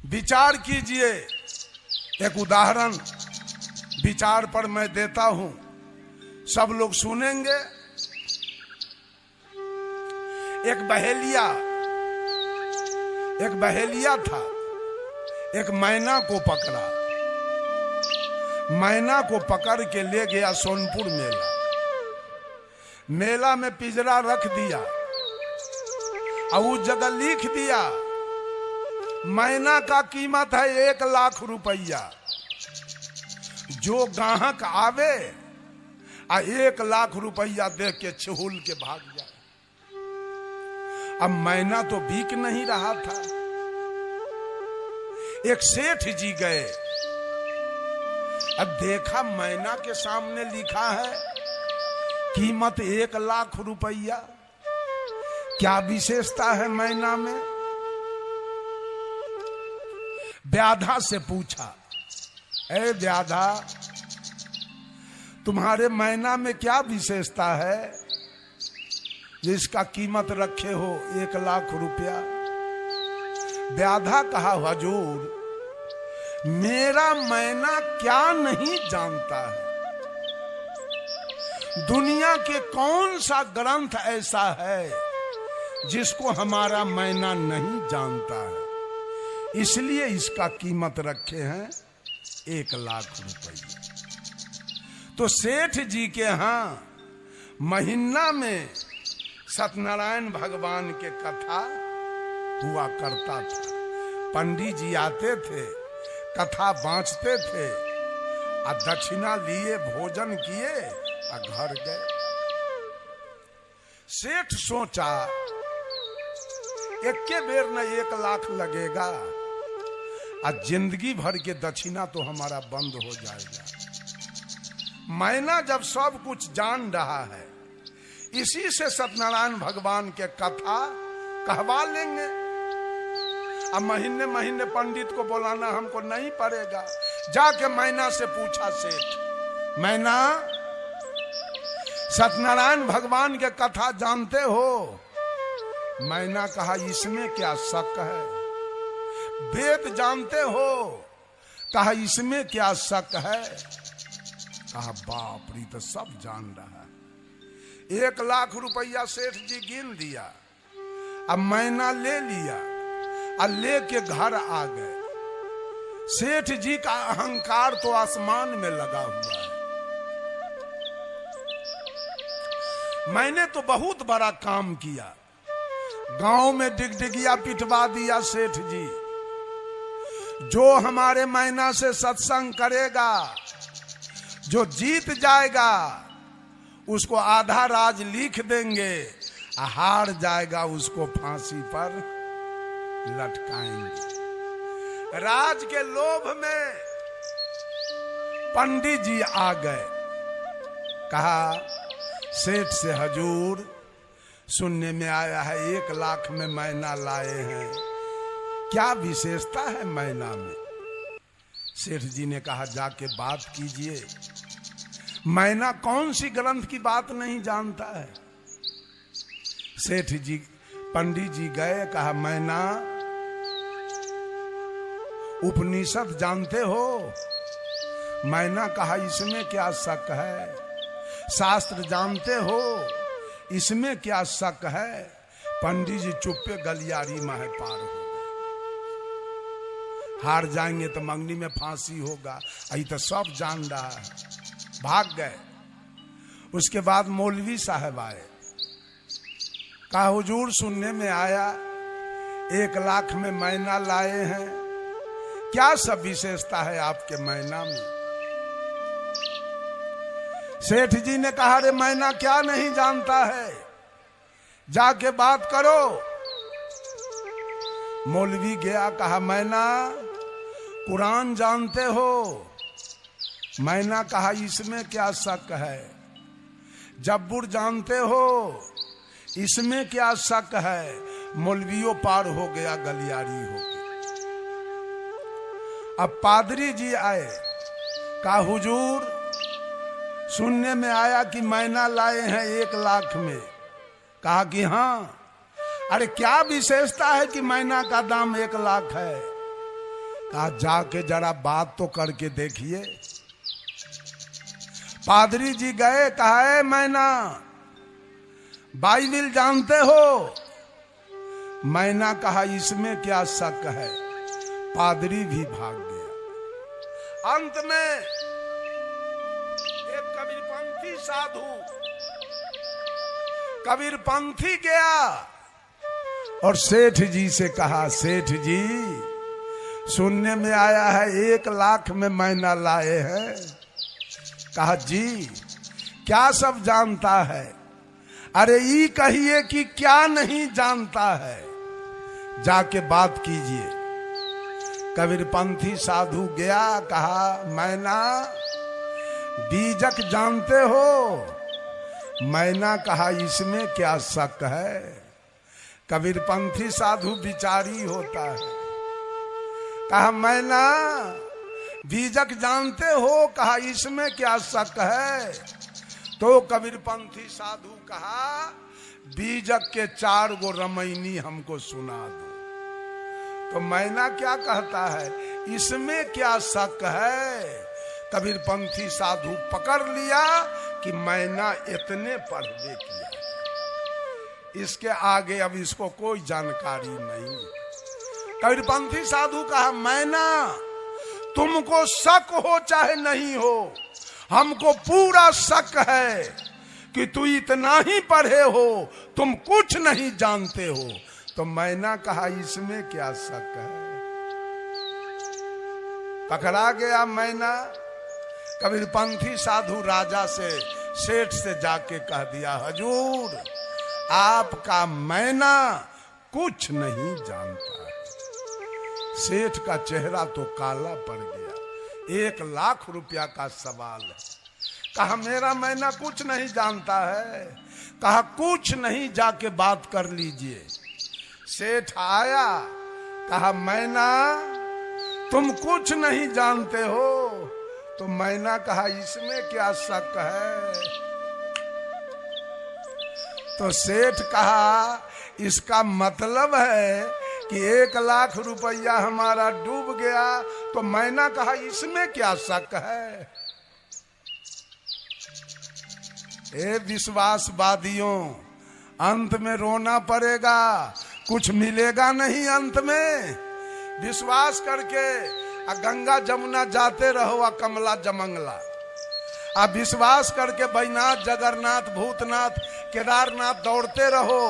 विचार कीजिए। एक उदाहरण विचार पर मैं देता हूं, सब लोग सुनेंगे। एक बहेलिया था, एक मैना को पकड़ा। मैना को पकड़ के ले गया सोनपुर मेला। मेला में पिंजरा रख दिया और उस जगह लिख दिया मैना का कीमत है 1 लाख रुपया। जो ग्राहक आवे आ 1 लाख रुपया दे के छहुल के भाग जाए। अब मैना तो बिक नहीं रहा था। एक सेठ जी गए, अब देखा मैना के सामने लिखा है कीमत 1 लाख रुपया। क्या विशेषता है मैना में? व्याधा से पूछा, ए व्याधा, तुम्हारे मैना में क्या विशेषता है जिसका कीमत रखे हो 1 लाख रुपया? व्याधा कहा, हुजूर मेरा मैना क्या नहीं जानता है। दुनिया के कौन सा ग्रंथ ऐसा है जिसको हमारा मैना नहीं जानता है, इसलिए इसका कीमत रखे हैं 1 लाख रुपया। तो सेठ जी के यहां महीना में सत्यनारायण भगवान के कथा हुआ करता था। पंडित जी आते थे, कथा बांचते थे, और दक्षिणा लिए भोजन किए और घर गए। सेठ सोचा एक के बेर न 1 लाख लगेगा और जिंदगी भर के दक्षिणा तो हमारा बंद हो जाएगा। मैना जब सब कुछ जान रहा है, इसी से सत्यनारायण भगवान के कथा कहवा लेंगे। अब महीने महीने पंडित को बुलाना हमको नहीं पड़ेगा। जाके मैना से पूछा सेठ, मैना सत्यनारायण भगवान के कथा जानते हो? मैना कहा, इसमें क्या शक है। वेद जानते हो? कहा, इसमें क्या शक है। कहा, बाप रे, तो सब जान रहा है। 1 लाख रुपया सेठ जी गिन दिया। अब मैना ले लिया और लेके घर आ गए। सेठ जी का अहंकार तो आसमान में लगा हुआ है। मैंने तो बहुत बड़ा काम किया, गांव में डिगडिगिया पिटवा दिया सेठ जी। जो हमारे मैना से सत्संग करेगा, जो जीत जाएगा, उसको आधा राज लिख देंगे, हार जाएगा उसको फांसी पर लटकाएंगे। राज के लोभ में पंडित जी आ गए। कहा सेठ से, हजूर सुनने में आया है 1 लाख में मैना लाए हैं, क्या विशेषता है मैना में? सेठ जी ने कहा, जाके बात कीजिए। मैना कौन सी ग्रंथ की बात नहीं जानता है। सेठ जी, पंडित जी गए, कहा, मैना उपनिषद जानते हो? मैना कहा, इसमें क्या शक है। शास्त्र जानते हो? इसमें क्या शक है। पंडित जी चुप्पे गलियारी में पार हो गए। हार जाएंगे तो मंगनी में फांसी होगा, यही तो सब जान रहा है। भाग गए। उसके बाद मौलवी साहब आए। कहा, हुजूर सुनने में आया 1 लाख में मैना लाए हैं, क्या सब विशेषता है आपके मैना में? सेठ जी ने कहा, रे मैना क्या नहीं जानता है, जाके बात करो। मौलवी गया, कहा, मैना कुरान जानते हो? मैना कहा, इसमें क्या शक है। जब्बूर जानते हो? इसमें क्या शक है। मौलवियों पार हो गया गलियारी हो गया। अब पादरी जी आए। कहा, हुजूर सुनने में आया कि मैना लाए हैं 1 लाख में। कहा कि हाँ। अरे क्या विशेषता है कि मैना का दाम 1 लाख है? कहा जाके जरा बात तो करके देखिए। पादरी जी गए, कहा है मैना बाइबिल जानते हो? मैना कहा इसमें क्या शक है। पादरी भी भाग गया। अंत में एक कबीरपंथी साधु कबीरपंथी गया और सेठ जी से कहा, सेठ जी सुनने में आया है 1 लाख में मैना लाए हैं। कहा जी क्या सब जानता है? अरे ये कहिए कि क्या नहीं जानता है, जाके बात कीजिए। कबीरपंथी साधु गया, कहा मैना बीजक जानते हो? मैना कहा इसमें क्या शक है। कबीरपंथी साधु विचारी होता है, कहा मैना बीजक जानते हो? कहा इसमें क्या शक है। तो कबीरपंथी साधु कहा बीजक के 4 गो रमैनी हमको सुना दो। तो मैना क्या कहता है, इसमें क्या शक है। कबीरपंथी साधु पकड़ लिया कि मैना इतने पढ़े किया, इसके आगे अब इसको कोई जानकारी नहीं। कबीरपंथी साधु कहा मैना तुमको शक हो चाहे नहीं हो, हमको पूरा शक है कि तू इतना ही पढ़े हो, तुम कुछ नहीं जानते हो। तो मैना कहा इसमें क्या शक है। पकड़ा गया मैना। कबीरपंथी साधु राजा से सेठ से जाके कह दिया, हजूर आपका मैना कुछ नहीं जानता है। सेठ का चेहरा तो काला पड़ गया। 1 लाख रुपया का सवाल है। कहा मेरा मैना कुछ नहीं जानता है। कहा कुछ नहीं, जाके बात कर लीजिए। सेठ आया, कहा मैना तुम कुछ नहीं जानते हो। तो मैना कहा इसमें क्या शक है। तो सेठ कहा इसका मतलब है कि 1 लाख रुपया हमारा डूब गया। तो मैना कहा इसमें क्या शक है। ए विश्वासवादियों, अंत में रोना पड़ेगा, कुछ मिलेगा नहीं अंत में। विश्वास करके गंगा जमुना जाते रहो, कमला जमंगला। अब विश्वास करके बैनाथ जगन्नाथ भूतनाथ केदारनाथ दौड़ते रहो।